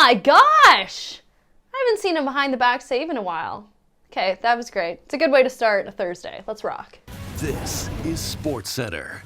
my gosh! I haven't seen him behind the back save in a while. Okay, that was great. It's a good way to start a Thursday. Let's rock. This is SportsCentre.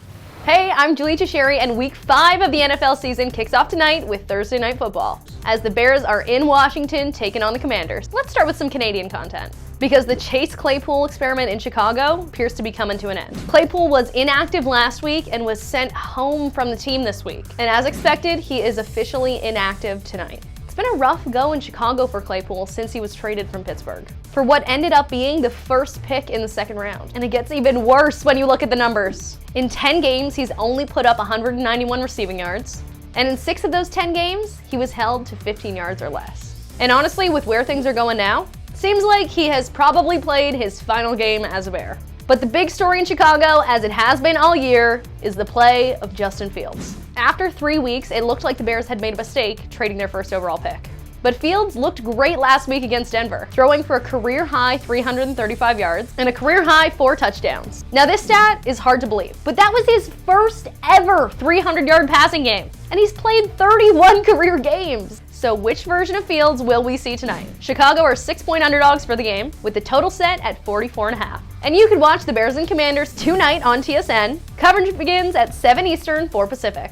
Hey, I'm Julie Tocheri, and Week 5 of the NFL season kicks off tonight with Thursday Night Football, as the Bears are in Washington taking on the Commanders. Let's start with some Canadian content, because the Chase Claypool experiment in Chicago appears to be coming to an end. Claypool was inactive last week and was sent home from the team this week, and as expected, he is officially inactive tonight. It's been a rough go in Chicago for Claypool since he was traded from Pittsburgh, for what ended up being the first pick in the second round. And it gets even worse when you look at the numbers. In 10 games, he's only put up 191 receiving yards, and in 6 of those 10 games, he was held to 15 yards or less. And honestly, with where things are going now, seems like he has probably played his final game as a Bear. But the big story in Chicago, as it has been all year, is the play of Justin Fields. After 3 weeks, it looked like the Bears had made a mistake trading their first overall pick. But Fields looked great last week against Denver, throwing for a career-high 335 yards and a career-high 4 touchdowns. Now this stat is hard to believe, but that was his first ever 300-yard passing game, and he's played 31 career games. So which version of Fields will we see tonight? Chicago are 6-point underdogs for the game, with the total set at 44.5. And you can watch the Bears and Commanders tonight on TSN. Coverage begins at 7 Eastern, 4 Pacific.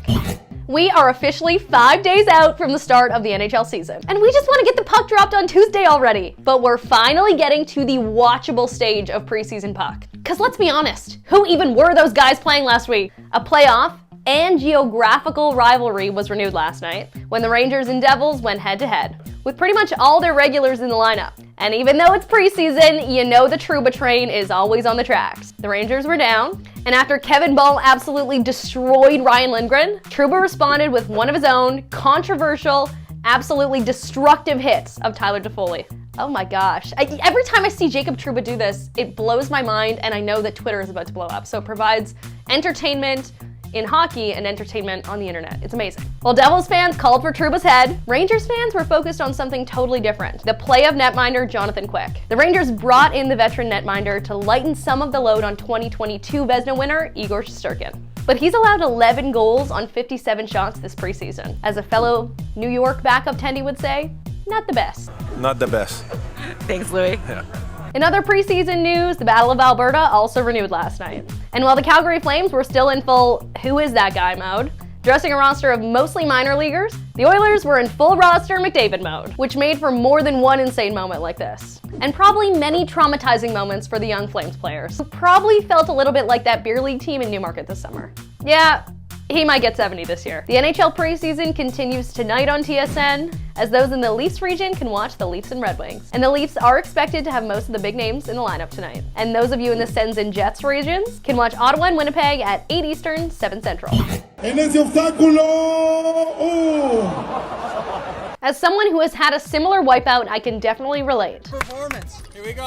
We are officially 5 days out from the start of the NHL season, and we just want to get the puck dropped on Tuesday already. But we're finally getting to the watchable stage of preseason puck. Because let's be honest, who even were those guys playing last week? A playoff and geographical rivalry was renewed last night when the Rangers and Devils went head-to-head, with pretty much all their regulars in the lineup. And even though it's preseason, you know the Trouba train is always on the tracks. The Rangers were down, and after Kevin Ball absolutely destroyed Ryan Lindgren, Trouba responded with one of his own controversial, absolutely destructive hits of Tyler Toffoli. Oh my gosh. Every time I see Jacob Trouba do this, it blows my mind, and I know that Twitter is about to blow up. So it provides entertainment in hockey and entertainment on the internet. It's amazing. While Devils fans called for Trouba's head, Rangers fans were focused on something totally different: the play of netminder Jonathan Quick. The Rangers brought in the veteran netminder to lighten some of the load on 2022 Vezina winner Igor Shesterkin. But he's allowed 11 goals on 57 shots this preseason. As a fellow New York backup tendy would say, not the best. Not the best. Thanks, Louis. Yeah. In other preseason news, the Battle of Alberta also renewed last night. And while the Calgary Flames were still in full "who is that guy" mode, dressing a roster of mostly minor leaguers, the Oilers were in full roster McDavid mode, which made for more than one insane moment like this. And probably many traumatizing moments for the young Flames players, who probably felt a little bit like that beer league team in Newmarket this summer. Yeah, he might get 70 this year. The NHL preseason continues tonight on TSN, as those in the Leafs region can watch the Leafs and Red Wings. And the Leafs are expected to have most of the big names in the lineup tonight. And those of you in the Sens and Jets regions can watch Ottawa and Winnipeg at 8 Eastern, 7 Central. As someone who has had a similar wipeout, I can definitely relate. Performance. Here we go.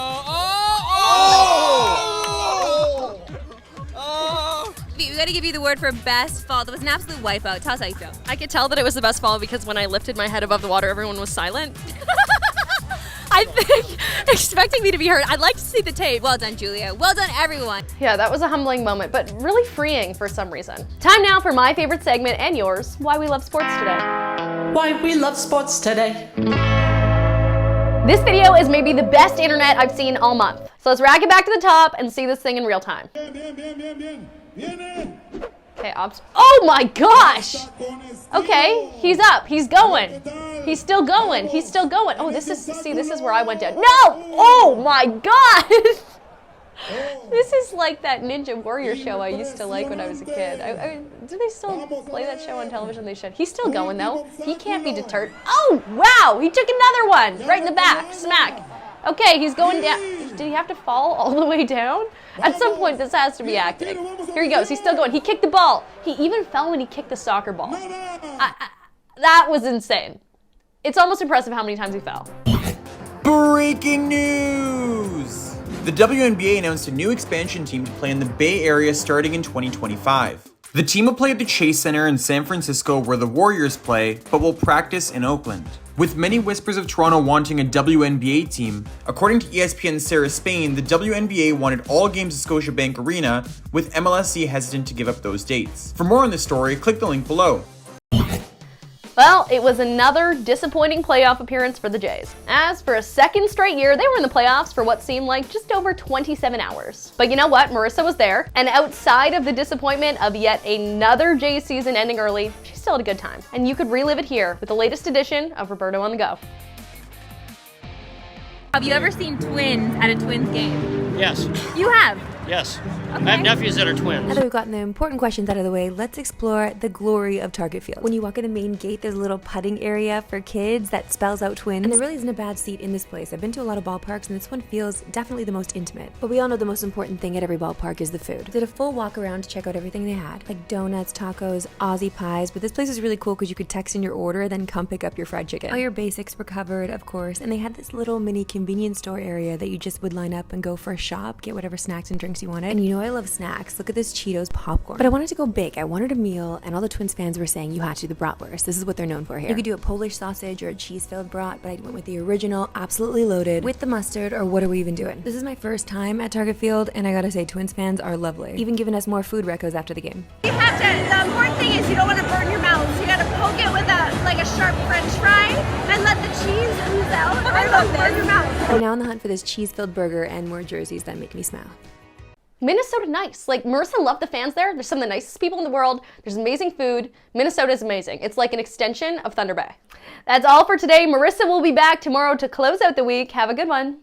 We gotta give you the word for best fall. That was an absolute wipeout. Tell us how you feel. I could tell that it was the best fall because when I lifted my head above the water, everyone was silent. I think, expecting me to be heard. I'd like to see the tape. Well done, Julia. Well done, everyone. Yeah, that was a humbling moment, but really freeing for some reason. Time now for my favorite segment and yours, Why We Love Sports Today. Why we love sports today. This video is maybe the best internet I've seen all month. So let's rack it back to the top and see this thing in real time. Okay, oh my gosh! Okay, he's up, he's going. He's still going, he's still going. Oh, this is where I went down. No! Oh my gosh! This is like that Ninja Warrior show I used to like when I was a kid. Do they still play that show on television? They should. He's still going though. He can't be deterred. Oh, wow! He took another one! Right in the back. Smack. Okay, he's going down. Did he have to fall all the way down? At some point, this has to be acting. Here he goes. He's still going. He kicked the ball. He even fell when he kicked the soccer ball. That was insane. It's almost impressive how many times he fell. Breaking news! The WNBA announced a new expansion team to play in the Bay Area starting in 2025. The team will play at the Chase Center in San Francisco where the Warriors play, but will practice in Oakland. With many whispers of Toronto wanting a WNBA team, according to ESPN's Sarah Spain, the WNBA wanted all games at Scotiabank Arena, with MLSE hesitant to give up those dates. For more on this story, click the link below. Well, it was another disappointing playoff appearance for the Jays. As for a second straight year, they were in the playoffs for what seemed like just over 27 hours. But you know what? Marissa was there, and outside of the disappointment of yet another Jays season ending early, she still had a good time. And you could relive it here with the latest edition of Roberto on the Go. Have you ever seen twins at a Twins game? Yes. You have? Yes. Okay. I have nephews that are twins. Now that we've gotten the important questions out of the way, let's explore the glory of Target Field. When you walk in the main gate, there's a little putting area for kids that spells out twins. And there really isn't a bad seat in this place. I've been to a lot of ballparks, and this one feels definitely the most intimate. But we all know the most important thing at every ballpark is the food. Did a full walk around to check out everything they had, like donuts, tacos, Aussie pies. But this place is really cool because you could text in your order, then come pick up your fried chicken. All your basics were covered, of course, and they had this little mini convenience store area that you just would line up and go for a shop, get whatever snacks and drinks you wanted. And you know I love snacks. Look at this Cheetos popcorn. But I wanted to go big. I wanted a meal, and all the Twins fans were saying you had to do the bratwurst. This is what they're known for here. You could do a Polish sausage or a cheese-filled brat, but I went with the original, absolutely loaded, with the mustard, or what are we even doing? This is my first time at Target Field, and I gotta say, Twins fans are lovely. Even giving us more food recos after the game. You have to, the important thing is you don't want to burn your mouth. So you gotta poke it with a sharp French fry and let the cheese ooze out. I love burn your mouth. I'm now on the hunt for this cheese-filled burger and more jerseys that make me smile. Minnesota nice. Like, Marissa loved the fans there. They're some of the nicest people in the world. There's amazing food. Minnesota's amazing. It's like an extension of Thunder Bay. That's all for today. Marissa will be back tomorrow to close out the week. Have a good one.